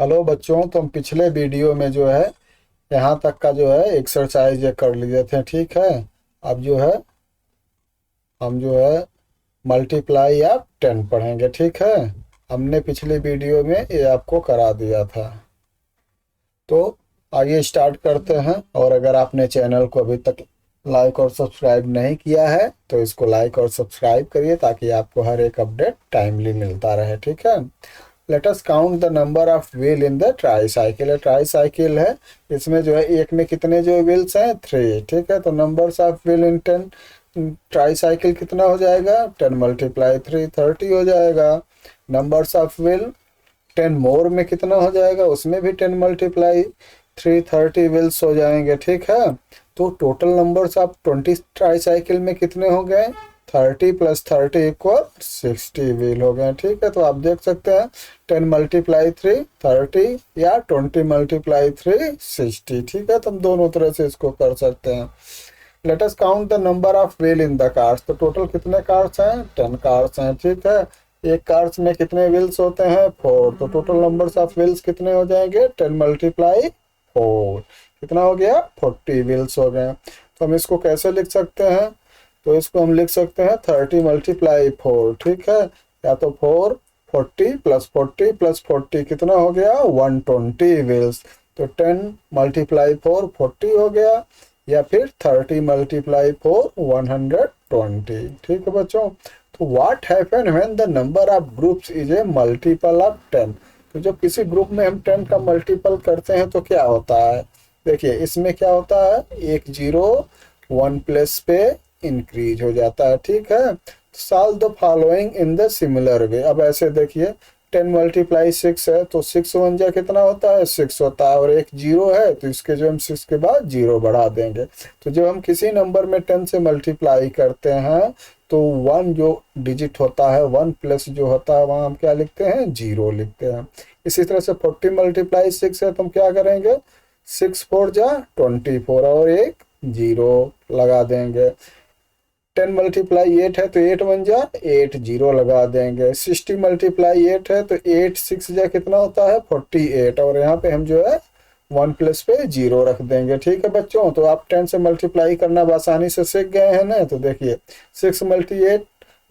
Hello बच्चों, तो हम पिछले वीडियो में जो है यहाँ तक का जो है एक्सरसाइज ये कर लिए थे। ठीक है, अब जो है हम जो है मल्टीप्लाई या 10 पढ़ेंगे। ठीक है, हमने पिछले वीडियो में ये आपको करा दिया था। तो आइए स्टार्ट करते हैं। और अगर आपने चैनल को अभी तक लाइक और सब्सक्राइब नहीं किया है तो इसको लाइक और सब्सक्राइब करिए ताकि आपको हर एक अपडेट टाइमली मिलता रहे। ठीक है, let us count the number of wheel in the tricycle. Tricycle है, इसमें जो है एक में कितने जो व्हील्स हैं, 3। ठीक है, तो numbers of wheel in 10 tricycle कितना हो जाएगा, 10 मल्टीप्लाई 3 30 हो जाएगा। नंबर्स ऑफ व्हील 10 मोर में कितना हो जाएगा, उसमें भी 10 मल्टीप्लाई 3 30 व्हील्स हो जाएंगे। ठीक है, तो टोटल नंबर्स ऑफ 20 ट्राईसाइकिल में कितने हो गए, 30 + 30 = 60 व्हील हो गए। ठीक है, तो आप देख सकते हैं 10 मल्टीप्लाई 3 30 या 20 मल्टीप्लाई 3 60। ठीक है, तो हम दोनों तरह से इसको कर सकते हैं। Let us count the number of wheel in the cars. तो टोटल कितने कार्स हैं, 10 कार्स हैं। ठीक है, एक कार्स में कितने व्हील्स होते हैं, 4। तो टोटल नंबर्स ऑफ व्हील्स कितने हो जाएंगे, 10 मल्टीप्लाई 4 कितना हो गया, 40 व्हील्स हो गए। तो हम इसको कैसे लिख सकते हैं, तो इसको हम लिख सकते हैं 30 मल्टीप्लाई 4। ठीक है, या तो 4 40 + 40 + 40 कितना हो गया, 120 व्हील्स। तो 10 मल्टीप्लाई 4 40 हो गया, या फिर 30 मल्टीप्लाई 4 120। ठीक है बच्चों, तो what happen when the number of groups is a multiple of 10। तो जब किसी ग्रुप में हम 10 का मल्टीपल करते हैं तो क्या होता है, देखिए इसमें क्या होता है, एक जीरो 1 प्लस पे इंक्रीज हो जाता है। ठीक है, solve the following in the similar way. अब ऐसे देखिए 10 मल्टीप्लाई 6 है तो 6 1 जा कितना होता है, 6 होता है। और एक जीरो है तो इसके जो हम 6 के बाद जीरो बढ़ा देंगे। तो जब हम किसी नंबर में 10 से मल्टीप्लाई करते हैं तो 1 जो डिजिट होता है, 1 प्लस जो होता है वहाँ हम क्या लिखते हैं, जीरो लिखते हैं। इसी तरह से 40 मल्टीप्लाई 6 है तो हम क्या करेंगे, 6 4 जा 24 और एक जीरो लगा देंगे। 10 मल्टीप्लाई 8 है तो 8 1 जा 8 जीरो लगा देंगे। 60 मल्टीप्लाई 8 है तो 8 6 जा कितना होता है, 48। और यहाँ पे हम जो है 1 प्लस पे जीरो रख देंगे। ठीक है बच्चों, तो आप 10 से मल्टीप्लाई करना आसानी से सीख गए हैं ना। तो देखिए 6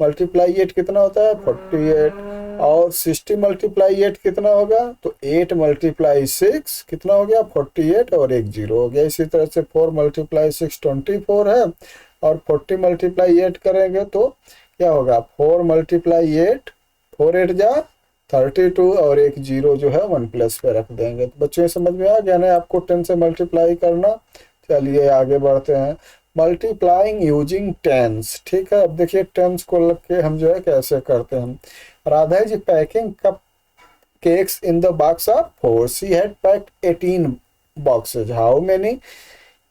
मल्टीप्लाई 8 कितना होता है, 48। और 60 मल्टीप्लाई 8 कितना होगा, तो 8 मल्टीप्लाई 6 कितना हो गया, 48 और एक जीरो हो गया। इसी तरह से 4 मल्टीप्लाई 6 24 है, और 40 मल्टीप्लाई 8 करेंगे तो क्या होगा, 4 मल्टीप्लाई 8 4 8 जा 32 और एक जीरो जो है 1 प्लस पे रख देंगे। तो बच्चों ये समझ में आ गया ना आपको 10 से मल्टीप्लाई करना। चलिए आगे बढ़ते हैं, मल्टीप्लाइंग यूजिंग टेंस। ठीक है, अब देखिए टेंस को लग के हम जो है कैसे करते हैं। Radha ji packing cup cakes in the box of 4. She had packed 18 boxes. How many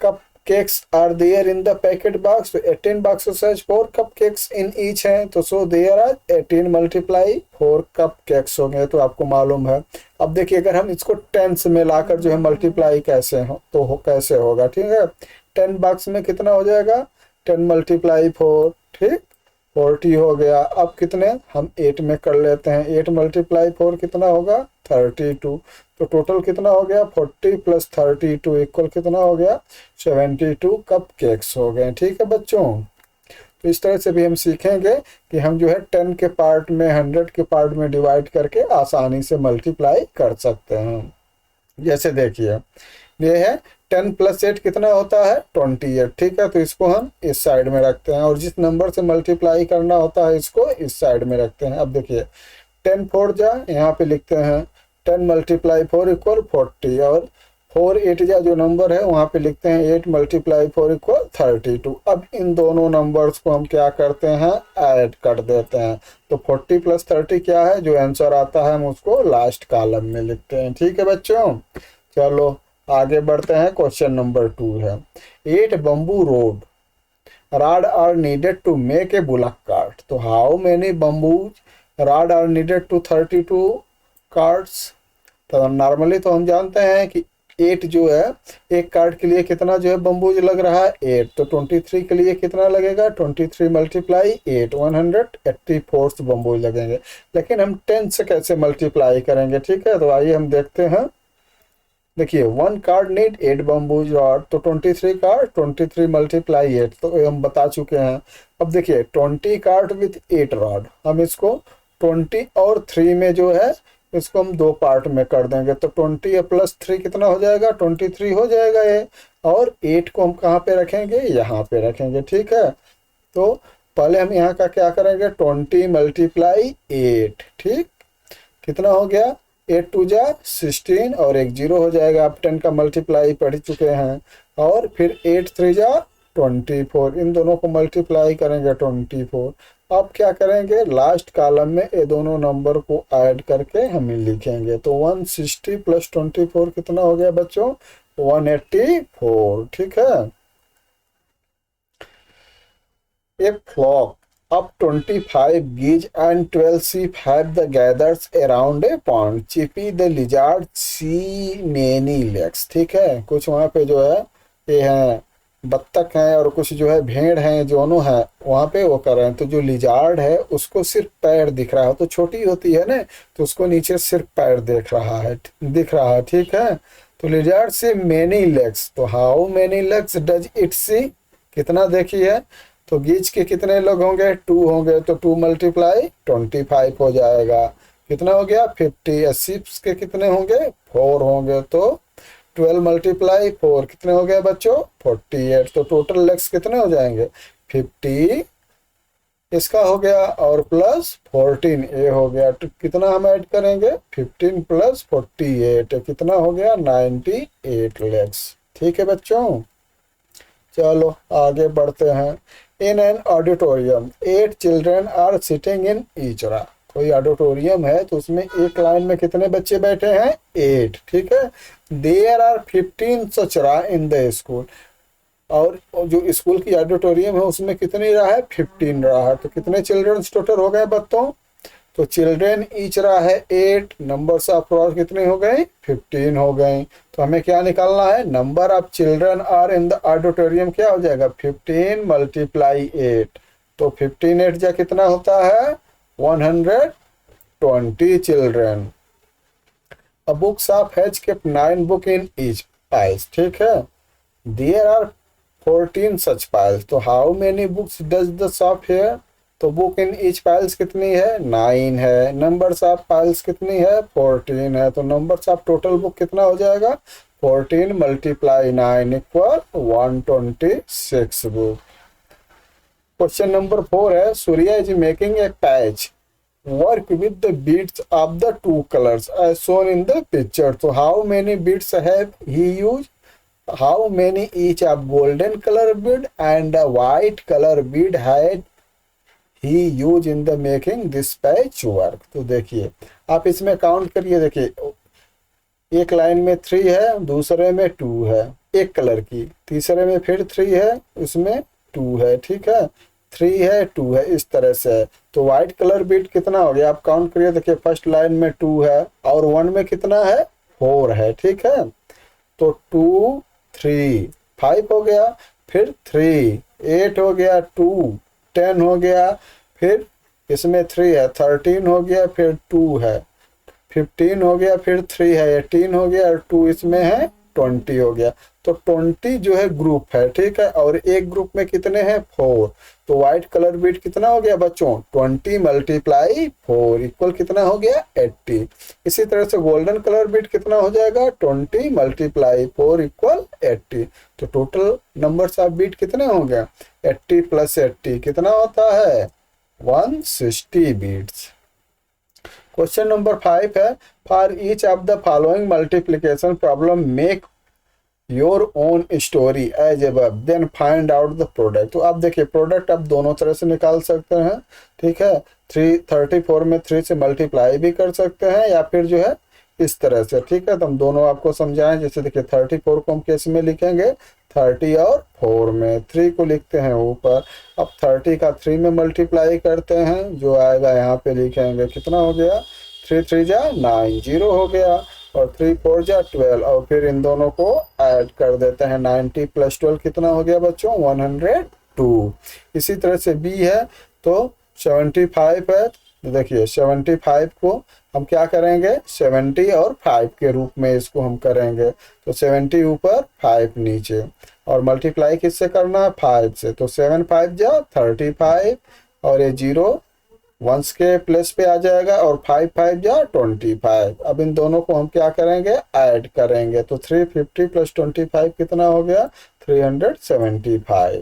cupcakes are there in the packet box? तो 18 boxes has 4 cupcakes in each हैं, तो so there are 18 multiply 4 cupcakes हो गए। तो आपको मालूम है। अब देखिए अगर हम इसको टेंस में लाकर जो है मल्टीप्लाई कैसे हो तो कैसे होगा। ठीक है, 10 बॉक्स में कितना हो जाएगा, 10 मल्टीप्लाई 4, ठीक 40 हो गया। अब कितने हम 8 में कर लेते हैं, 8 मल्टीप्लाई 4 कितना होगा, 32। तो टोटल कितना हो गया, 40 + 32 इक्वल कितना हो गया, 72 कप केक्स हो गए। ठीक है बच्चों, तो इस तरह से भी हम सीखेंगे कि हम जो है 10 के पार्ट में 100 के पार्ट में डिवाइड करके आसानी से मल्टीप्लाई कर सकते हैं। जैसे देखिए ये है 10 + 8 कितना होता है, 28। ठीक है, तो इसको हम इस साइड में रखते हैं, और जिस नंबर से मल्टीप्लाई करना होता है इसको इस साइड में रखते हैं। अब देखिए 10 4 जा यहाँ पे लिखते हैं 10 मल्टीप्लाई 4 = 40, और 4 8 जा जो नंबर है वहाँ पे लिखते हैं 8 मल्टीप्लाई 4 = 32। अब इन दोनों नंबर्स को हम क्या करते हैं, ऐड कर देते हैं। तो 40 + 30 क्या है, जो आंसर आता है हम उसको लास्ट कॉलम में लिखते हैं। ठीक है बच्चों, चलो आगे बढ़ते हैं। क्वेश्चन नंबर 2 है, 8 bamboo rod are needed to make a bullock cart. तो how many bamboo rod are needed to 32 carts। तो नॉर्मली तो हम जानते हैं कि 8 जो है एक कार्ड के लिए कितना जो है बम्बूज लग रहा है 8, तो 23 के लिए कितना लगेगा 23 मल्टीप्लाई 8, 184 बम्बूज लगेंगे। लेकिन हम 10 से कैसे मल्टीप्लाई करेंगे, ठीक है, तो आइए हम देखते हैं। देखिए 1 कार्ड नीड 8 बम्बूज रॉड, तो 23 कार्ड 23 मल्टीप्लाई 8, तो ये हम बता चुके हैं। अब देखिए 20 कार्ड विथ 8 रॉड, हम इसको 20 और 3 में जो है इसको हम 2 पार्ट में कर देंगे, तो 20 प्लस 3 कितना हो जाएगा 23 हो जाएगा ये। और 8 को हम कहाँ पे रखेंगे, यहाँ पे रखेंगे, ठीक है। तो पहले हम यहाँ का क्या करेंगे 20 मल्टीप्लाई 8, ठीक, कितना हो गया 8 2 जा 16 और एक 0 हो जाएगा। आप 10 का मल्टीप्लाई पढ़ चुके हैं। और फिर 8 3 जा 24, इन दोनों को मल्टीप्लाई करेंगे 24। अब क्या करेंगे लास्ट कॉलम में ये दोनों नंबर को ऐड करके हम लिखेंगे, तो 160 प्लस 24 कितना हो गया बच्चों 184, ठीक है। A flock of 25 geese and 12 sheep have the gathered around a pond. Chippy the lizard see many legs. ठीक है, कुछ वहाँ पे जो है ये हैं बत्तख हैं और कुछ जो है भेड़ हैं, दोनों हैं वहाँ पे वो कर रहे हैं। तो जो लिजार्ड है उसको सिर्फ पैर दिख रहा है, तो छोटी होती है ना, तो उसको नीचे सिर्फ पैर दिख रहा है, ठीक है। तो लिजार्ड से मेनी लेग्स, तो how many legs does it see, कितना देखी है, तो गीच के कितने लोग होंगे 2 होंगे, तो 2 मल्टीप्लाई 25 हो जाएगा, कितना हो गया 50। शिप्स के कितने होंगे 4 होंगे, तो 12 मल्टीप्लाई 4 कितने हो गए बच्चों 48। तो टोटल लेग्स कितने हो जाएंगे 50 इसका हो गया और प्लस 14 ए हो गया, तो कितना हम ऐड करेंगे 15 प्लस 48 कितना हो गया 98 लेग्स, ठीक है बच्चों। चलो आगे बढ़ते हैं। In an auditorium 8 children are sitting in each row, कोई ऑडिटोरियम है तो उसमें एक लाइन में कितने बच्चे बैठे हैं 8, ठीक है। देयर आर 15 सच रा इन द स्कूल, और जो स्कूल की ऑडिटोरियम है उसमें कितनी राह है 15 राह है, तो कितने चिल्ड्रन टोटल हो गए बच्चों, तो चिल्ड्रन ईच रहा है 8, नंबर्स ऑफ रॉड कितने हो गए 15 हो गए। तो हमें क्या निकालना है number of children are in the auditorium, क्या हो जाएगा 15 मल्टीप्लाई 8, तो 15 8 जा कितना होता है 120 children. A book shop has kept 9 book in each piles, ठीक है। देयर आर 14 सच पाइल्स, तो how many books does the shop hair, तो बुक इन ईच पाइल्स कितनी है 9 है, नंबर्स ऑफ पाइल्स कितनी है 14 है, तो नंबर्स ऑफ टोटल बुक कितना हो जाएगा 14 multiply 9 equal 126 book. Question number 4 है Surya is making a patchwork with the beads of the 2 colours as shown in the picture, तो how many beads have he use, how many each of golden color bead and a white color bead had he used in the making this patch work। तो देखिए आप इसमें count करिए, देखिए एक line में 3 है, दूसरे में 2 है एक कलर की, तीसरे में फिर 3 है उसमें 2 है, ठीक है 3 है 2 है इस तरह से। तो व्हाइट कलर बीट कितना हो गया आप काउंट करिए, देखिए फर्स्ट लाइन में 2 है और 1 में कितना है 4 है, ठीक है। तो 2 3 5 हो गया, फिर 3 8 हो गया, 2 10 हो गया, फिर इसमें 3 है 13 हो गया, फिर 2 है 15 हो गया, फिर 3 है 18 हो गया और 2 इसमें है 20 हो गया। तो 20 जो है ग्रुप है, ठीक है, और एक ग्रुप में कितने हैं 4, तो व्हाइट कलर बीट कितना हो गया बच्चों 20 मल्टीप्लाई 4 इक्वल कितना हो गया 80। इसी तरह से गोल्डन कलर बीट कितना हो जाएगा 20 मल्टीप्लाई 4 इक्वल 80, तो टोटल नंबर्स ऑफ बीट कितने हो गए 80 प्लस 80 कितना होता है 160 बीट्स। क्वेश्चन नंबर 5 है for each of the following multiplication problem make your own story as above then find out the product. तो आप देखिए प्रोडक्ट आप दोनों तरह से निकाल सकते हैं, ठीक है 34 में 3 से मल्टीप्लाई भी कर सकते हैं या फिर जो है इस तरह से, ठीक है। तो हम दोनों आपको समझाएं, जैसे देखिए 34 को हम केस में लिखेंगे 30 और 4 में 3 को लिखते हैं ऊपर, अब 30 का 3 में मल्टीप्लाई करते हैं जो आएगा यहाँ पे लिखेंगे कितना हो गया 3 3 जा 9 0 हो गया, और 3 4 जा 12 और फिर इन दोनों को ऐड कर देते हैं। 90 + 12 कितना हो गया बच्चों? 102। इसी तरह से बी है तो 75 है, तो देखिए 75 को हम क्या करेंगे? 70 और 5 के रूप में इसको हम करेंगे। तो 70 ऊपर 5 नीचे, और मल्टीप्लाई किससे करना है? 5 से। तो 7 5 जा 35 और ये 0 वंस के प्लेस पे आ जाएगा, और 5 5 जा 25। अब इन दोनों को हम क्या करेंगे? ऐड करेंगे। तो 350 + 25 कितना हो गया? 375।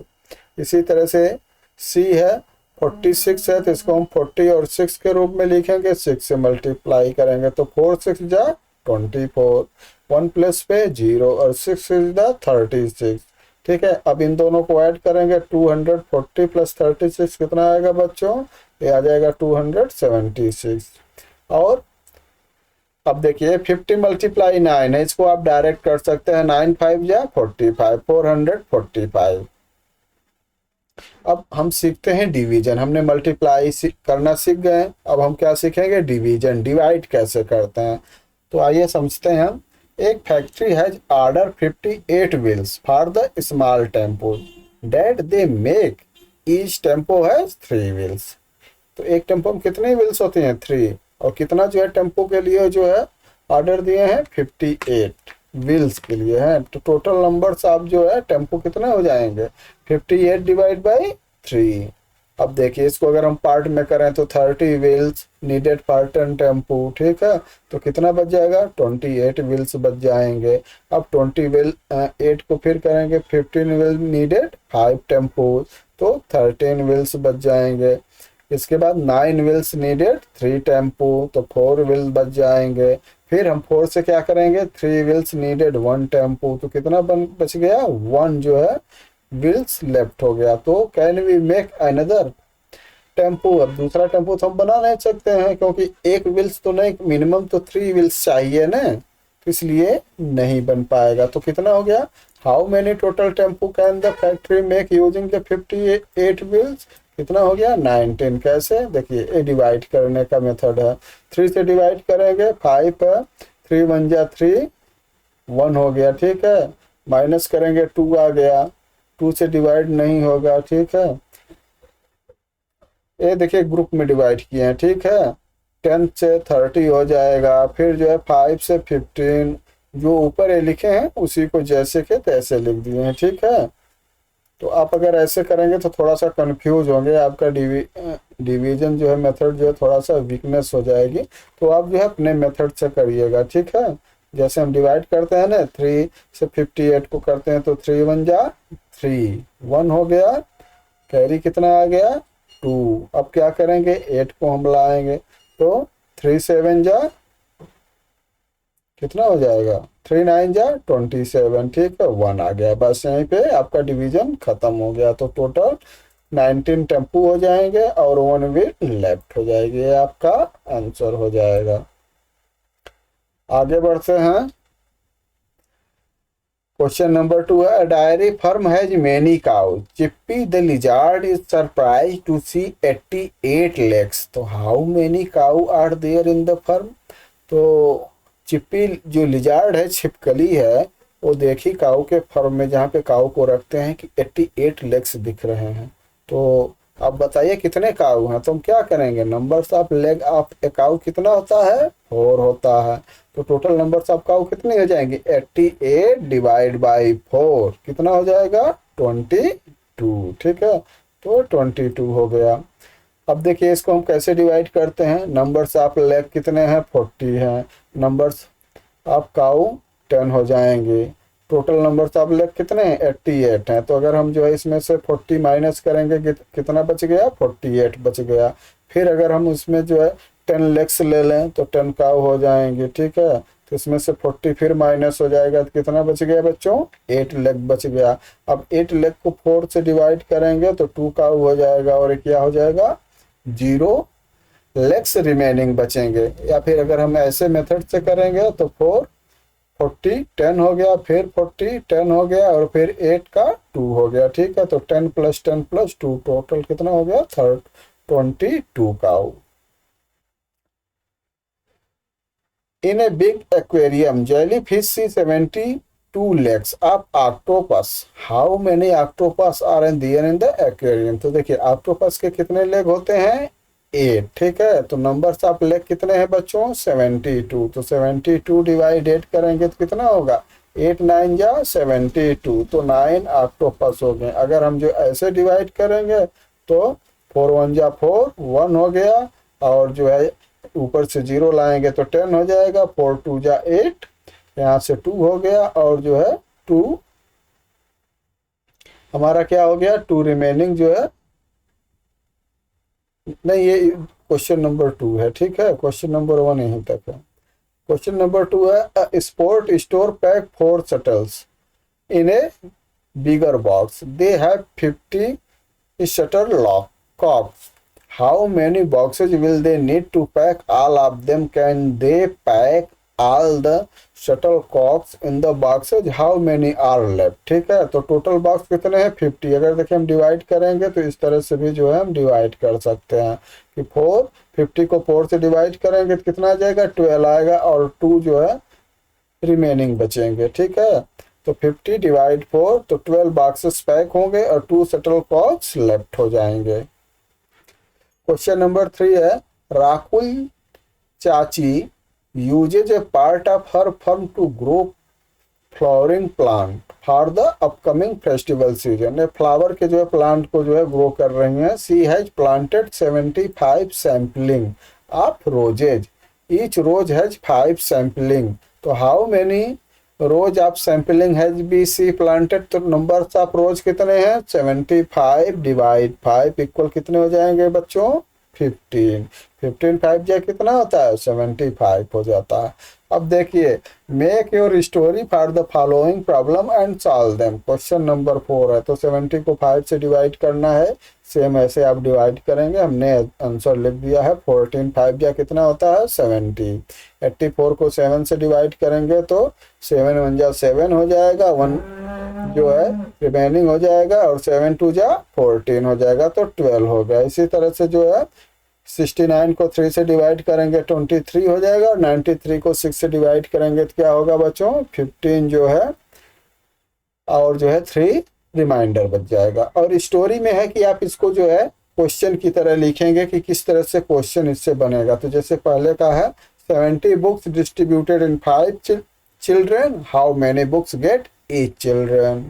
इसी तरह से सी है 46 है, तो इसको हम 40 और 6 के रूप में लिखेंगे। 6 से मल्टीप्लाई करेंगे तो 4 6 जा 24, 1 प्लस पे 0 और 6 6 जा 36। ठीक है, अब इन दोनों को ऐड करेंगे। 240 + 36 कितना आएगा बच्चों? ये आ जाएगा 276। और अब देखिए 50 × 9 है, इसको आप डायरेक्ट कर सकते हैं। 9 5 जा 45, 445। अब हम सीखते हैं डिवीजन। हमने मल्टीप्लाई करना सीख गए, अब हम क्या सीखेंगे? डिवीजन, डिवाइड कैसे करते हैं। तो आइए समझते हैं हम। एक factory has order 58 wheels for the small tempo that they make. Each tempo has 3 wheels. तो एक टेम्पो में कितनी व्हील्स होती हैं? 3। और कितना जो है टेम्पो के लिए जो है ऑर्डर दिए हैं? 58 व्हील्स के लिए हैं। तो टोटल नंबर्स आप जो है टेम्पो कितने हो जाएंगे? 58 डिवाइड बाई 3। अब देखिए इसको अगर हम पार्ट में करें तो 30 व्हील्स नीडेड फॉर 10 टेम्पो। ठीक है, तो कितना बच जाएगा? 28 व्हील्स बच जाएंगे। अब 20 व्हील 8 को फिर करेंगे 15 व्हील नीडेड 5 टेम्पो, तो 13 व्हील्स बच जाएंगे। इसके बाद 9 व्हील्स नीडेड 3 टेम्पो, तो 4 व्हील बच जाएंगे। फिर हम 4 से क्या करेंगे? 3 व्हील्स नीडेड 1 टेम्पो, तो कितना बच गया? 1 जो है व्हील्स लेफ्ट हो गया। तो can we make another tempo? अब दूसरा टेम्पो तो हम बना नहीं सकते हैं, क्योंकि एक व्हील्स तो नहीं, मिनिमम तो 3 व्हील्स चाहिए ना, तो इसलिए नहीं बन पाएगा। तो कितना हो गया? How many total tempo can the factory make using the 58 wheels? कितना हो गया? 19। कैसे? देखिए ये डिवाइड करने का मेथड है। 3 से डिवाइड करेंगे, 5 है, 3 1 जा 3, 1 हो गया। ठीक है, माइनस करेंगे 2 आ गया, 2 से डिवाइड नहीं होगा। ठीक है, ये देखिए ग्रुप में डिवाइड किए हैं। ठीक है, 10 से 30 हो जाएगा। फिर जो है 5 से 15, जो ऊपर ये लिखे हैं उसी को जैसे के तैसे लिख दिए हैं। ठीक है, तो आप अगर ऐसे करेंगे तो थोड़ा सा कंफ्यूज होंगे, आपका डिवीजन जो है मेथड जो है थोड़ा सा वीकनेस हो जाएगी। तो आप जो है अपने मेथड से करिएगा। ठीक है, जैसे हम डिवाइड करते हैं ना, 3 से 58 को करते हैं तो 3 1 जा 3, 1 हो गया, कैरी कितना आ गया? 2। अब क्या करेंगे? 8 को हम लाएंगे, तो 3 7 जा कितना हो जाएगा? 3 9 जा 27। ठीक है, 1 आ गया। बस यहीं पे आपका डिवीजन खत्म हो गया। तो टोटल 19 टेम्पू हो जाएंगे और 1 व्हील लेफ्ट हो जाएगी। ये आपका आंसर हो जाएगा। आगे बढ़ते हैं। क्वेश्चन नंबर 2 है, dairy farm has many cow. Chippy the lizard is surprise to see 88 legs. तो how many cow are there in the farm? तो चिप्पी जो लिजार्ड है, छिपकली है, वो देखी काऊ के फर्म में जहाँ पे काऊ को रखते हैं कि 88 लेग्स दिख रहे हैं। तो आप बताइए कितने काऊ हैं? तो हम क्या करेंगे? नंबर्स ऑफ लेग ऑफ ए काऊ कितना होता है? 4 होता है। तो टोटल नंबर्स ऑफ काऊ कितने हो जाएंगे? 88 डिवाइड बाई 4 कितना हो जाएगा? 22। ठीक है, तो 22 हो गया। अब देखिए इसको हम कैसे डिवाइड करते हैं। नंबर्स ऑफ लेग कितने हैं? 40 हैं। नंबर्स ऑफ काऊ 10 हो जाएंगे। टोटल नंबर्स ऑफ लेग कितने हैं? 88 हैं। तो अगर हम जो है इसमें से 40 माइनस करेंगे कितना बच गया? 48 बच गया। फिर अगर हम उसमें जो है 10 लेग्स ले लें तो 10 काऊ हो जाएंगे। ठीक है, तो इसमें से 40 फिर माइनस हो जाएगा तो कितना बच गया बच्चों? 8 लेग बच गया। अब 8 लेग को 4 से डिवाइड करेंगे तो 2 काऊ हो जाएगा और क्या हो जाएगा? 0 लेग्स रिमेनिंग बचेंगे। या फिर अगर हम ऐसे मेथड से करेंगे तो 4 40 10 हो गया, फिर 40 10 हो गया और फिर 8 का 2 हो गया। ठीक है, तो 10 + 10 + 2 टोटल कितना हो गया? 22 cow. In a big aquarium jellyfish see 72 legs of octopus, how many octopus are in there in the aquarium. तो देखिए ऑक्टोपस के कितने लेग होते हैं, 8, ठीक है। तो नंबर्स ऑफ लेग कितने हैं बच्चों, 72। तो 72 डिवाइड 8 करेंगे तो कितना होगा, 8 9 जा 72, तो 9 ऑक्टोपस हो गए। अगर हम जो ऐसे डिवाइड करेंगे तो 4 1 जा 4, 1 हो गया, और जो है ऊपर से 0 लाएंगे तो 10 हो जाएगा, 4 2 जा 8, यहाँ से 2 हो गया, और जो है 2 हमारा क्या हो गया, 2 रिमेनिंग जो है, नहीं ये क्वेश्चन नंबर 2 है, ठीक है। क्वेश्चन नंबर 1 यहीं तक है। क्वेश्चन नंबर 2 है sport store pack 4 shuttles in A bigger box. They have 50 shutter lock cocks. How many boxes will they need to pack all of them? Can they pack all the shuttlecocks in the boxes? How many are left? ठीक है, तो total box कितने हैं, 50। अगर देखिए हम divide करेंगे तो इस तरह से भी जो है हम डिवाइड कर सकते हैं कि 50 को 4 से डिवाइड करेंगे तो कितना आ जाएगा, 12 आएगा, और 2 जो है रिमेनिंग बचेंगे, ठीक है। तो 50 डिवाइड 4, तो 12 बॉक्सेस पैक होंगे और 2 शटलकॉक्स लेफ्ट हो जाएंगे। क्वेश्चन नंबर 3 है राकुल चाची uses a part of her firm to grow flowering plant for the upcoming festival season. Flower के जो है प्लांट को जो है ग्रो कर रही हैं। She has planted 75 sampling of roses, each rose has 5 sampling. तो how many rose of sampling has be she planted, तो नंबर्स ऑफ रोज कितने हैं, 75 डिवाइड 5 इक्वल कितने हो जाएंगे बच्चों, 15। 15 5 जा कितना होता है, 75 हो जाता है। अब देखिए make your story for the following problem and solve them. Question number 4 है, तो 70 को 5 से डिवाइड करना है, सेम ऐसे आप डिवाइड करेंगे। हमने आंसर लिख दिया है, 14 5 जा कितना होता है, 70। 84 को 7 से डिवाइड करेंगे तो 7 1 जा 7 हो जाएगा, 1 जो है रिमेनिंग हो जाएगा, और 7 2 जा 14 हो जाएगा, तो 12 हो गया। इसी तरह से जो है 69 को 3 से डिवाइड करेंगे 23 हो जाएगा, और 93 को 6 से डिवाइड करेंगे तो क्या होगा बच्चों, 15 जो है, और जो है 3 रिमाइंडर बच जाएगा। और स्टोरी में है कि आप इसको जो है क्वेश्चन की तरह लिखेंगे कि किस तरह से क्वेश्चन इससे बनेगा। तो जैसे पहले का है 70 books distributed in 5 children, how many books get each children.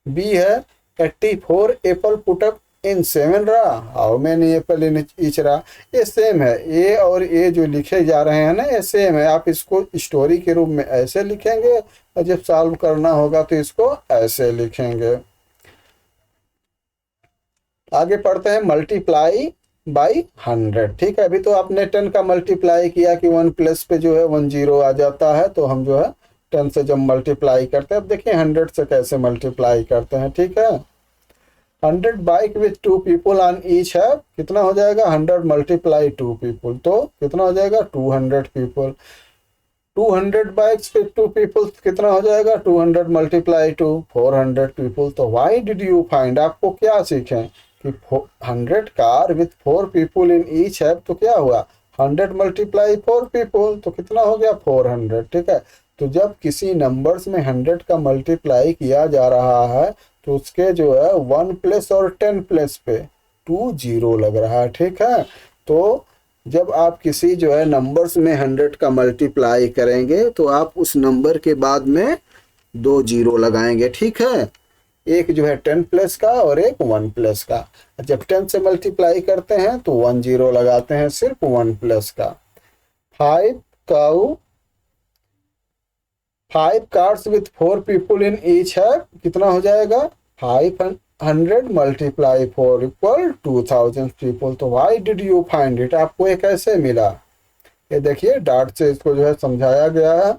B है 84 apple put up in 7 row, how many apple in each row. ये सेम है, ए और ए जो लिखे जा रहे हैं ना ये सेम है। आप इसको स्टोरी के रूप में ऐसे लिखेंगे, और जब सॉल्व करना होगा तो इसको ऐसे लिखेंगे। आगे पढ़ते हैं मल्टीप्लाई बाई 100, ठीक है। अभी तो आपने 10 का मल्टीप्लाई किया कि 1 प्लस पे जो है 1 0 आ जाता है, तो हम जो है 10 से जब मल्टीप्लाई करते हैं, अब देखिए 100 से कैसे मल्टीप्लाई करते हैं, ठीक है। 100 bike with 2 people on each है, कितना हो जाएगा, 100 मल्टीप्लाई 2 पीपल, तो कितना हो जाएगा, 200 पीपल। 200 बाइक्स विथ 2 पीपल कितना हो जाएगा, 200 मल्टीप्लाई 2, 400 पीपल। तो व्हाई डिड यू फाइंड, आपको क्या सीखें कि 100 car with 4 people in each है, तो क्या हुआ, 100 मल्टीप्लाई 4 पीपल, तो कितना हो गया, 400, ठीक है। तो जब किसी नंबर्स में 100 का मल्टीप्लाई किया जा रहा है तो उसके जो है 1 प्लस और 10 प्लस पे 2 0 लग रहा है, ठीक है। तो जब आप किसी जो है नंबर्स में 100 का मल्टीप्लाई करेंगे तो आप उस नंबर के बाद में 2 0 लगाएंगे, ठीक है। एक जो है 10 प्लस का और एक 1 प्लस का। जब 10 से मल्टीप्लाई करते हैं तो 1 0 लगाते हैं सिर्फ 1 प्लस का। 5 cars with 4 people in each है, कितना हो जाएगा, 500 मल्टीप्लाई 4 इक्वल 2000 पीपल। तो why did you find it, आपको ये कैसे मिला, ये देखिए डॉट से इसको जो है समझाया गया है।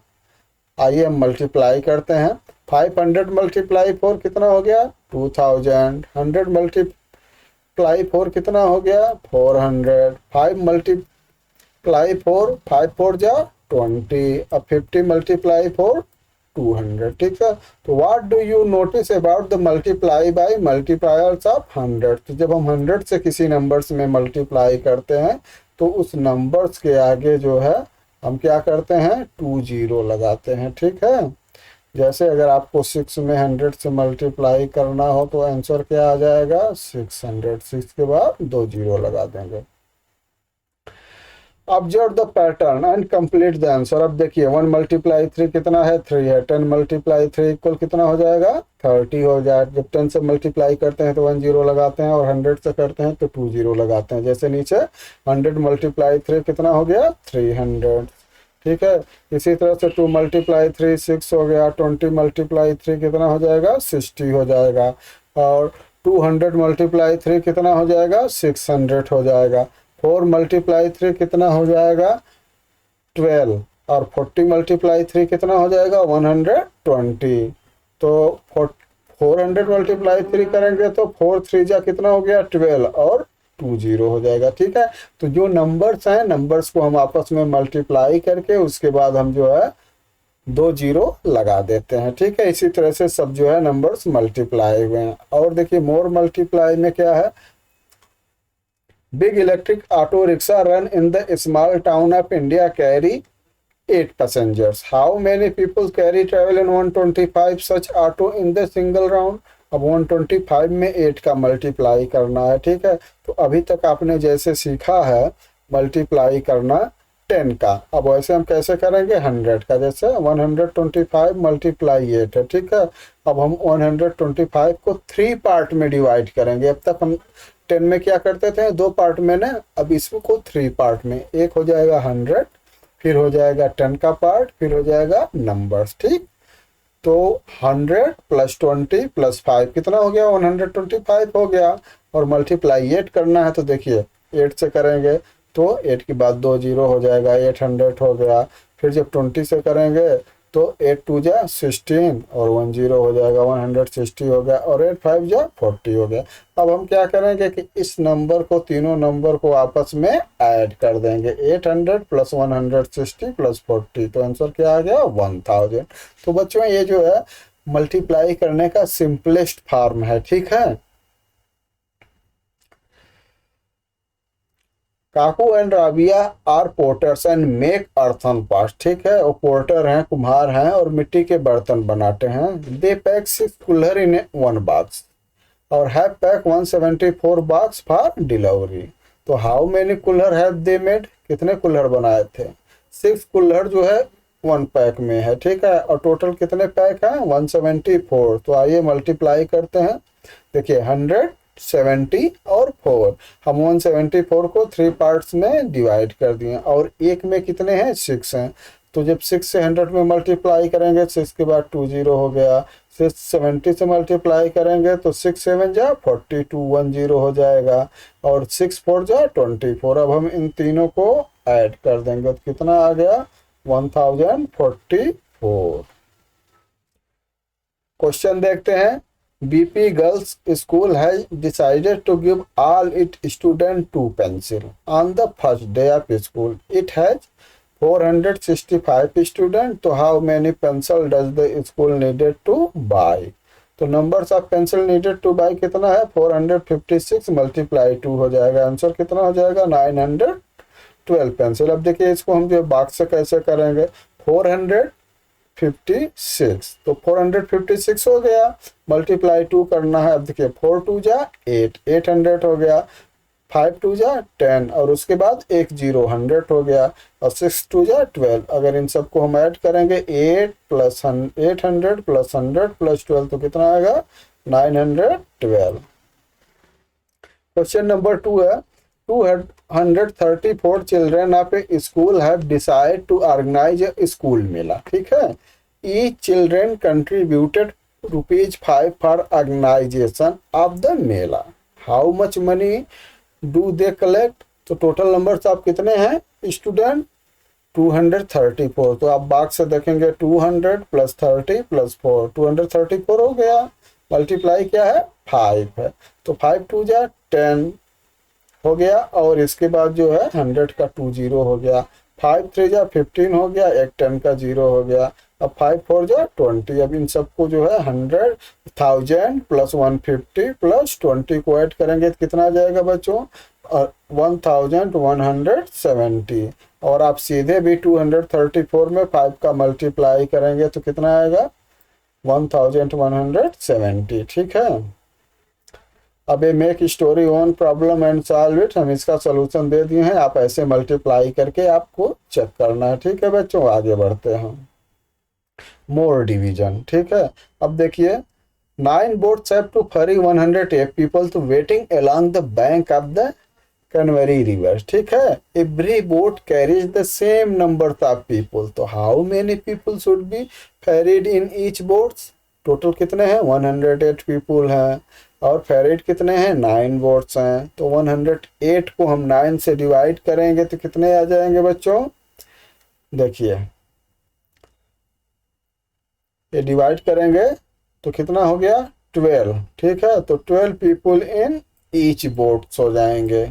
आइए हम मल्टीप्लाई करते हैं। 500 मल्टीप्लाई 4 कितना हो गया, 2000। 100 मल्टीप्लाई 4 कितना हो गया, 400। 5 मल्टीप्लाई 4, 5 4 जा 20। अब 50 मल्टीप्लाई 4, 200, ठीक है। तो what do you notice about the multiply by multipliers of 100। तो जब हम 100 से किसी नंबर्स में मल्टीप्लाई करते हैं तो उस नंबर्स के आगे जो है हम क्या करते हैं, 2 जीरो लगाते हैं, ठीक है। जैसे अगर आपको 6 में 100 से मल्टीप्लाई करना हो तो आंसर क्या आ जाएगा, 600। 6 के बाद 2 जीरो लगा देंगे। Observe the pattern and complete the answer. अब देखिए 1 मल्टीप्लाई 3 कितना है, 3 है। 10 मल्टीप्लाई 3 इक्वल कितना हो जाएगा, 30 हो जाएगा। जब 10 से मल्टीप्लाई करते हैं तो 1 जीरो लगाते हैं, और 100 से करते हैं तो 2 जीरो लगाते हैं। जैसे नीचे 100 मल्टीप्लाई 3 कितना हो गया, 300, ठीक है। इसी तरह से 2 मल्टीप्लाई 3 6 हो गया। 20 मल्टीप्लाई 3 कितना हो जाएगा, 60 हो जाएगा। और 200 मल्टीप्लाई 3 कितना हो जाएगा, 600 हो जाएगा। 4 मल्टीप्लाई 3 कितना हो जाएगा, 12। और 40 मल्टीप्लाई 3 कितना हो जाएगा, 120। तो 400 मल्टीप्लाई 3 करेंगे तो 4 3 जा कितना हो गया, 12, और 2 जीरो हो जाएगा, ठीक है। तो जो नंबर्स हैं, नंबर्स को हम आपस में मल्टीप्लाई करके उसके बाद हम जो है 2 जीरो लगा देते हैं, ठीक है। इसी तरह से सब जो है नंबर्स मल्टीप्लाई हुए हैं। और देखिए मोर मल्टीप्लाई में क्या है, big electric auto rickshaw run in the small town of India carry 8 passengers. How many people carry travel in 125 such auto in the single round? अब 125 में 8 का मल्टीप्लाई करना है, ठीक है। तो अभी तक आपने जैसे सीखा है मल्टीप्लाई करना 10 का, अब वैसे हम कैसे करेंगे 100 का। जैसे 125 मल्टीप्लाई 8 है, ठीक है। अब हम 125 को 3 पार्ट में डिवाइड करेंगे। अब तक हम 10 में क्या करते थे, 2 पार्ट में ना, अब इसको 3 पार्ट में। एक हो जाएगा 100, फिर हो जाएगा 10 का पार्ट, फिर हो जाएगा नंबर्स, ठीक। तो 100 + 20 + 5 कितना हो गया, 125 हो गया। और मल्टीप्लाई 8 करना है तो देखिए 8 से करेंगे तो 8 के बाद 2 जीरो हो जाएगा, 800 हो गया। फिर जब 20 से करेंगे तो 8 2 जा 16 और 1 जीरो हो जाएगा, 160 हो गया। और 8 5 जा 40 हो गया। अब हम क्या करेंगे कि इस नंबर को, तीनों नंबर को आपस में ऐड कर देंगे, 800 + 160 + 40, तो आंसर क्या आ गया, 1000। तो बच्चों ये जो है मल्टीप्लाई करने का सिंपलेस्ट फॉर्म है, ठीक है। Kaku and Rabia are potters and make earthen pots, ठीक है। वो पोर्टर हैं, कुम्हार हैं, और मिट्टी के बर्तन बनाते हैं। They pack 6 kulhar in 1 box और have pack 174 box for delivery. तो how many kulhar have they made, कितने कुल्हर बनाए थे, 6 कुल्हर जो है 1 पैक में है, ठीक है। और टोटल कितने पैक हैं, 174। तो आइए मल्टीप्लाई करते हैं। देखिए 170 और 4, हम 174 को 3 पार्ट्स में डिवाइड कर दिए, और एक में कितने हैं, 6 हैं। तो जब 6 से 100 में मल्टीप्लाई करेंगे, 6 के बाद 2 जीरो हो गया। 670 से मल्टीप्लाई करेंगे तो 6 7 जा 42, 1 जीरो हो जाएगा। और 6 4 जा 24। अब हम इन तीनों को ऐड कर देंगे तो कितना आ गया, 1044। क्वेश्चन देखते हैं। BP Girls School has decided to give all its students 2 pencils. On the first day of school, it has 465 students. So how many pencils does the school needed to buy? तो numbers of pencil needed two by कितना है, 456 multiply 2 हो जाएगा। Answer कितना हो जाएगा, 912 pencil. अब देखिए इसको हम जो बॉक्स से कैसे करेंगे, 456, तो 456 हो गया, मल्टीप्लाई 2 करना है। अब देखिए 4 2 जा 8, 800 हो गया। 5 2 जा 10, और उसके बाद 1 जीरो 100 हो गया। और 6 2 जा 12। अगर इन सबको हम ऐड करेंगे 800 + 100 + 12 तो कितना आएगा, 912। क्वेश्चन नंबर 2 है, 234 children of a school have decide to organise a school mela, ठीक है। Each children contributed ₹5 for organisation of the mela. How much money do they collect, तो टोटल नंबर्स आप कितने हैं स्टूडेंट, 234। तो आप बॉक्स से देखेंगे 200 + 30 + 4, 234 हो गया। मल्टीप्लाई क्या है, 5 है। तो 5 2 जा 10 हो गया, और इसके बाद जो है 100 का 2 जीरो हो गया। 5 3 जा 15 हो गया, एक 10 का 0 हो गया। अब 5 4 जो 20, अब इन सबको जो है 100 1000 प्लस 150 प्लस 20 को ऐड करेंगे तो कितना आ जाएगा बच्चों? 1170। और आप सीधे भी 234 में 5 का मल्टीप्लाई करेंगे तो कितना आएगा? 1170। ठीक है। अब ये make story own problem and solve it, हम इसका सोल्यूशन दे दिए हैं, आप ऐसे मल्टीप्लाई करके आपको चेक करना है। ठीक है बच्चों, आगे बढ़ते हैं। मोर डिवीजन। ठीक है, अब देखिए 9 boats have to ferry 108 people to waiting along the bank of the Canberra River। ठीक है, every boat carries the same number of people, तो how many people should be ferried in each boats? Total कितने हैं? 108 people हैं, और फेरिड कितने हैं? 9 boats हैं। तो 108 को हम 9 से डिवाइड करेंगे तो कितने आ जाएंगे बच्चों? देखिए ये डिवाइड करेंगे तो कितना हो गया? 12। ठीक है, तो 12 पीपल इन ईच बोट्स हो जाएंगे।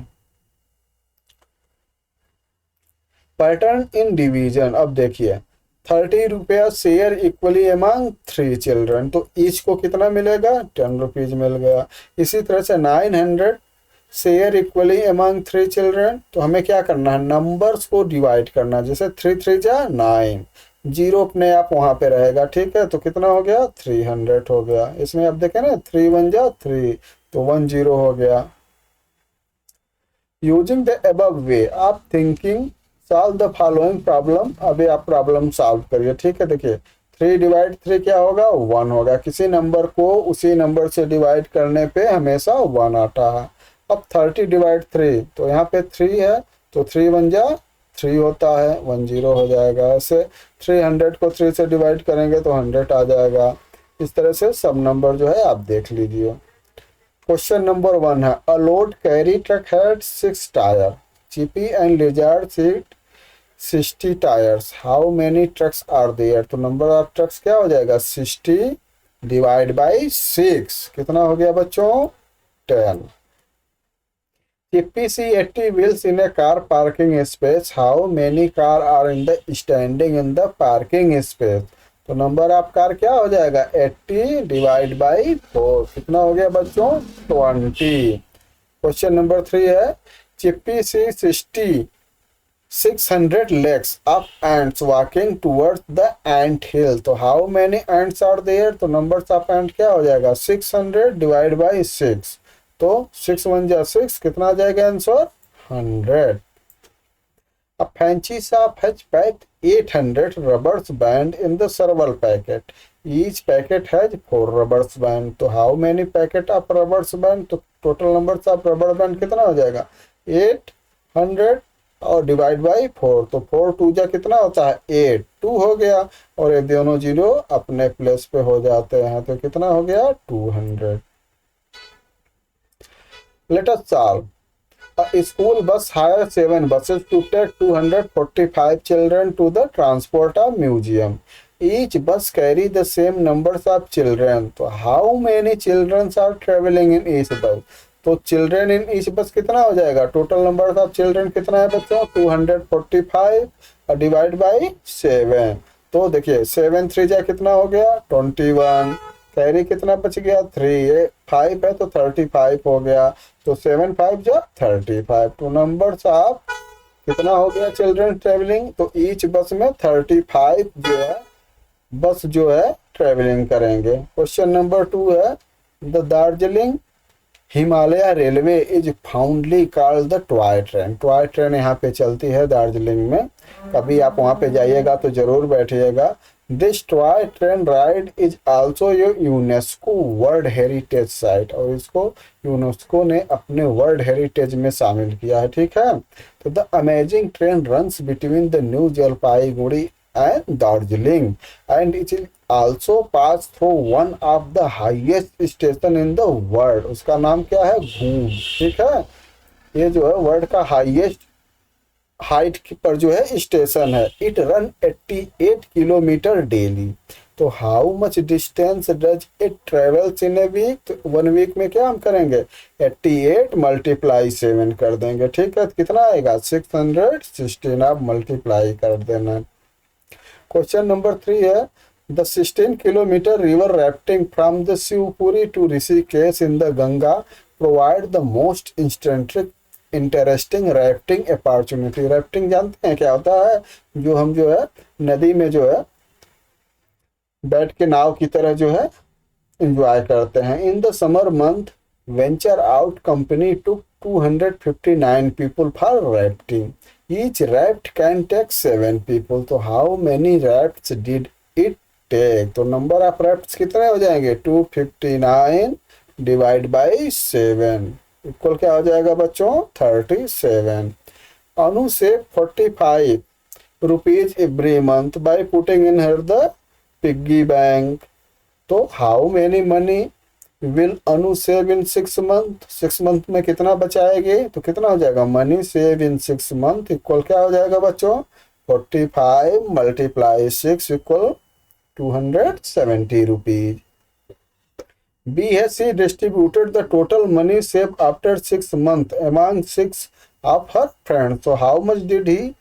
पैटर्न इन डिवीजन, अब देखिए 30 रुपया शेयर इक्वली अमंग 3 चिल्ड्रन, तो ईच को कितना मिलेगा? 10 रुपीज मिल गया। इसी तरह से 900 शेयर इक्वली अमंग 3 चिल्ड्रन, तो हमें क्या करना है? नंबर्स को डिवाइड करना, जैसे 3 3 जा 9, जीरो अपने आप वहां पे रहेगा। ठीक है, तो कितना हो गया? 300 हो गया। इसमें अब देखें ना 3 1 जा 3, तो 10 हो गया। यूजिंग द अबव वे आप thinking solve the following problem, अभी आप प्रॉब्लम सॉल्व करिए। ठीक है, देखिए 3 डिवाइड 3 क्या होगा? 1 होगा। किसी नंबर को उसी नंबर से डिवाइड करने पे हमेशा 1 आता है। अब 30 डिवाइड 3, तो यहाँ पे 3 है, तो 3 1 जा 3 होता है, 10 हो जाएगा। ऐसे 300 को 3 से डिवाइड करेंगे तो 100 आ जाएगा। इस तरह से सब नंबर जो है आप देख लीजिए। क्वेश्चन नंबर 1 है, a load carry truck had 6 tyre, chippy and lizard seat 60 tyres, how many trucks are there? तो नंबर ऑफ ट्रक्स क्या हो जाएगा? 60 डिवाइड बाई 6, कितना हो गया बच्चों? 10। चिप्पी सी 80 wheels in a car parking space, how many car are in the standing in the parking space? तो number of car क्या हो जाएगा? 80 डिवाइड बाई 4, कितना हो गया बच्चों? 20। क्वेश्चन नंबर 3 है, चिप्पी सी 600 legs of ants walking towards the ant hill, तो how many ants are there? तो नंबर्स ऑफ एंट क्या हो जाएगा? 600 डिवाइड बाई 6, तो 6 1 जा 6, कितना आ जाएगा answer? 100। A fancy shop has packed 800 rubbers band in the several packet. Each packet has 4 rubbers band. तो how many packet of rubbers band? तो total numbers of rubber band कितना हो जाएगा? 800 और डिवाइड बाई 4, तो 4 2 जा कितना होता है? 8, 2 हो गया, और ये दोनों जीरो अपने प्लेस पे हो जाते हैं, तो कितना हो गया? 200। Let us solve. A school bus hires 7 buses to take 245 children to the transport of museum. Each bus carry the same numbers of children. तो how many children are traveling in each bus? तो children in each bus कितना हो जाएगा? Total number of children कितना है बच्चों? 245 और divide by 7, तो देखिए 7 3 जा कितना हो गया? 21। कैरी कितना बच गया? 3, ये 5 है तो 35 हो गया, तो 7 5 जा 35। तो नंबर्स ऑफ कितना हो गया चिल्ड्रन ट्रेवलिंग? तो ईच बस में 35 जो है बस जो है ट्रेवलिंग करेंगे। क्वेश्चन नंबर 2 है, the Darjeeling Himalaya railway is fondly called the toy train. Toy train यहाँ पे चलती है दार्जिलिंग में, कभी आप वहाँ पे जाइएगा तो जरूर बैठिएगा। This toy train ride is also UNESCO world heritage site, और इसको यूनेस्को ने अपने वर्ल्ड हेरिटेज में शामिल किया है। ठीक है, तो the amazing train runs between the new Jalpaiguri and Darjeeling and it is also pass through one of the highest station in the world. उसका नाम क्या है? घूम। ठीक है, ये जो है वर्ल्ड का हाईएस्ट हाइट पर जो है स्टेशन है। इट रन 88 किलोमीटर डेली, तो how much distance does it travels in a week? तो 1 वीक में क्या हम करेंगे? 88 मल्टीप्लाई 7 कर देंगे। ठीक है, कितना आएगा? 616, आप मल्टीप्लाई कर देना। क्वेश्चन नंबर 3 है the 16 kilometre river rafting from the Shivpuri to Rishikesh in the Ganga provide the most interesting rafting opportunity. Rafting जानते हैं क्या होता है? जो हम जो है नदी में जो है बैठ के नाव की तरह जो है एंजॉय करते हैं। In the summer month venture out company to 259 people for rafting. Each raft can take 7 people. तो how many rafts did it take? तो नंबर ऑफ rafts कितने हो जाएंगे? 259 डिवाइड बाई 7 इक्वल क्या हो जाएगा बच्चों? 37। अनु से 45 rupees every month by putting in her the piggy bank. तो how many money will Anu save in 6 month? 6 month में कितना बचाएगी? तो कितना हो जाएगा? Money save in 6 month equal क्या हो जाएगा बच्चों? 45 मल्टीप्लाई 6 इक्वल 270 रुपीज। बी है she distributed the total money save after 6 month among 6 of her friend. तो how much did he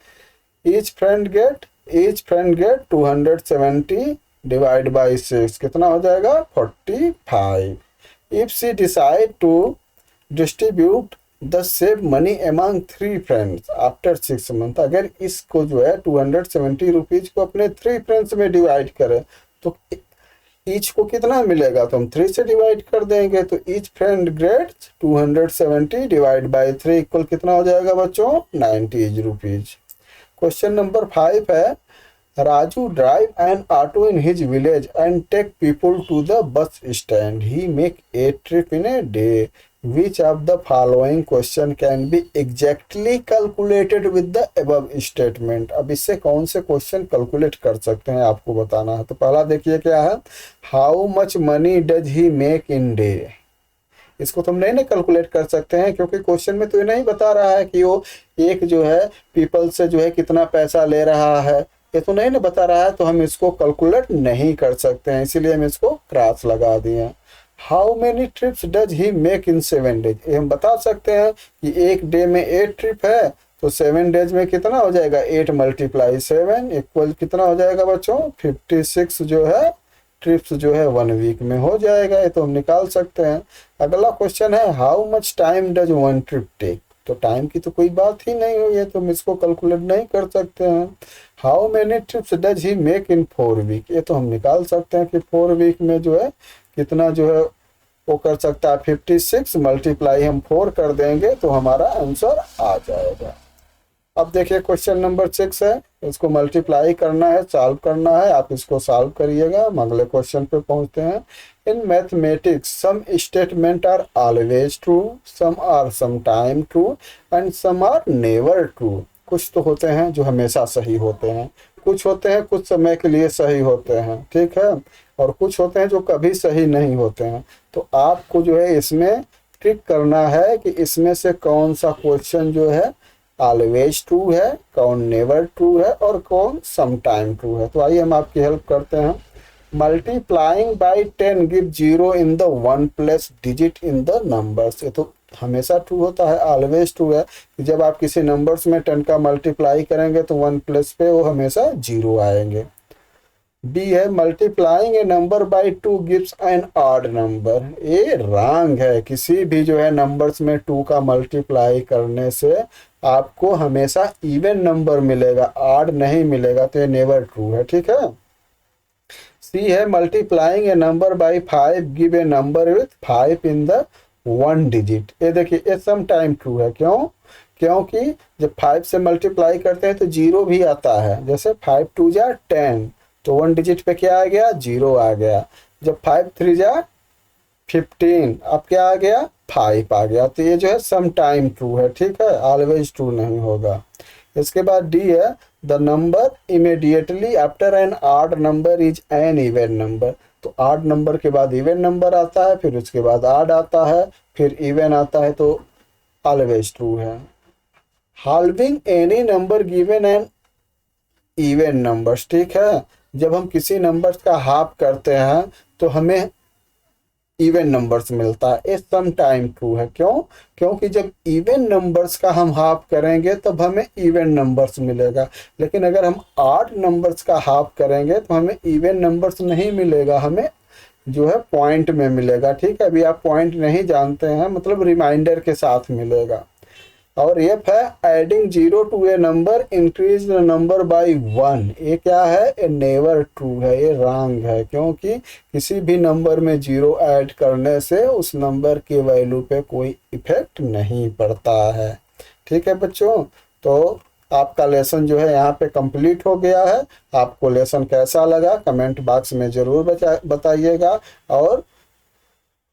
each friend get? Each friend get 270 divide by 6 कितना हो जाएगा? 45। If she decide to distribute the save money among 3 friends after 6 month, अगर इसको जो है 270 rupees को अपने 3 फ्रेंड्स में डिवाइड करें तो ईच को कितना मिलेगा? तो हम 3 से डिवाइड कर देंगे। तो each friend gets 270 divide by 3 equal कितना हो जाएगा बच्चों? 90 रुपीज। क्वेश्चन नंबर 5 है Raju drive an auto in his village and take people to the bus stand. He make 8 trip in a day. Which of the following question can be exactly calculated with the above statement? अब इससे कौन से question calculate कर सकते हैं आपको बताना है। तो पहला देखिए क्या है, how much money does he make in day. इसको तो हम नहीं ना कैलकुलेट कर सकते हैं क्योंकि क्वेश्चन में तो ये नहीं बता रहा है कि वो एक जो है पीपल से जो है कितना पैसा ले रहा है, ये तो नहीं ना बता रहा है, तो हम इसको कैलकुलेट नहीं कर सकते हैं, इसीलिए हम इसको क्रॉस लगा दिए। How many trips does he make in 7 days, ये हम बता सकते हैं कि एक डे में 8 ट्रिप है तो 7 डेज में कितना हो जाएगा? 8 मल्टीप्लाई 7 इक्वल कितना हो जाएगा बच्चों? 56 जो है ट्रिप्स जो है 1 वीक में हो जाएगा, ये तो हम निकाल सकते हैं। अगला क्वेश्चन है how much time does 1 trip take. तो टाइम की तो कोई बात ही नहीं हुई है तो हम इसको कैलकुलेट नहीं कर सकते हैं। How many trips does he make in 4 week, ये तो हम निकाल सकते हैं कि 4 वीक में जो है कितना जो है वो कर सकता है। 56 मल्टीप्लाई हम 4 कर देंगे तो हमारा आंसर आ जाएगा। अब देखिए क्वेश्चन नंबर 6 है, इसको मल्टीप्लाई करना है, सॉल्व करना है, आप इसको सॉल्व करिएगा। हम अगले क्वेश्चन पे पहुंचते हैं। In mathematics some statement are always true, some are some time true and some are never true. कुछ तो होते हैं जो हमेशा सही होते हैं, कुछ होते हैं कुछ समय के लिए सही होते हैं, ठीक है, और कुछ होते हैं जो कभी सही नहीं होते हैं। तो आपको जो है इसमें ट्रिक करना है कि इसमें से कौन सा क्वेश्चन जो है ऑलवेज ट्रू है, कौन नेवर ट्रू है और कौन सम टाइम ट्रू है। तो आइए हम आपकी हेल्प करते हैं। Multiplying by 10 give 0 in the 1 plus digit in the numbers. ये तो हमेशा ट्रू होता है, ऑलवेज ट्रू है कि जब आप किसी नंबर्स में 10 का मल्टीप्लाई करेंगे तो 1 प्लस पे वो हमेशा 0 आएंगे। बी है multiplying A number by 2 gives an odd number. ये रॉन्ग है, किसी भी जो है नंबर्स में 2 का मल्टीप्लाई करने से आपको हमेशा इवन नंबर मिलेगा, ऑड नहीं मिलेगा, तो ये नेवर ट्रू है, ठीक है। सी है multiplying A number by 5 give a number with 5 in the 1 digit. ये देखिए ये सम टाइम ट्रू है, क्यों? क्योंकि जब 5 से मल्टीप्लाई करते हैं तो 0 भी आता है, जैसे 5 2 जा 10 तो 1 डिजिट पे क्या आ गया? 0 आ गया। जब 5 3 जा 15 अब क्या आ गया? 5 आ गया। तो ये जो है सम टाइम ट्रू है, ठीक है, ऑलवेज ट्रू नहीं होगा। इसके बाद डी है the number immediately after an odd number is an even number. तो ऑड नंबर के बाद इवन नंबर आता है, फिर उसके बाद ऑड आता है, फिर इवन आता है, तो ऑलवेज ट्रू है। Halving any number given an even numbers, ठीक है, जब हम किसी नंबर का हाफ करते हैं तो हमें इवन नंबर्स मिलता है। ये सम टाइम ट्रू है। क्यों? क्योंकि जब इवन नंबर्स का हम हाफ करेंगे तब हमें इवन नंबर्स मिलेगा, लेकिन अगर हम ऑड नंबर्स का हाफ करेंगे तो हमें इवन नंबर्स नहीं मिलेगा, हमें जो है पॉइंट में मिलेगा। ठीक है, अभी आप पॉइंट नहीं जानते हैं, मतलब रिमाइंडर के साथ मिलेगा। और एफ है adding zero to a number increase the number by one. ये क्या है? ये नेवर ट्रू है, ये रॉन्ग है, क्योंकि किसी भी नंबर में जीरो ऐड करने से उस नंबर की वैल्यू पे कोई इफेक्ट नहीं पड़ता है। ठीक है बच्चों, तो आपका लेसन जो है यहाँ पे कंप्लीट हो गया है। आपको लेसन कैसा लगा कमेंट बॉक्स में ज़रूर बताइएगा, और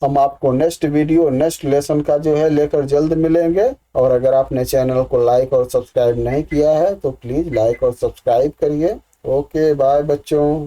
हम आपको नेक्स्ट वीडियो नेक्स्ट लेसन का जो है लेकर जल्द मिलेंगे। और अगर आपने चैनल को लाइक और सब्सक्राइब नहीं किया है तो प्लीज़ लाइक और सब्सक्राइब करिए। ओके बाय बच्चों।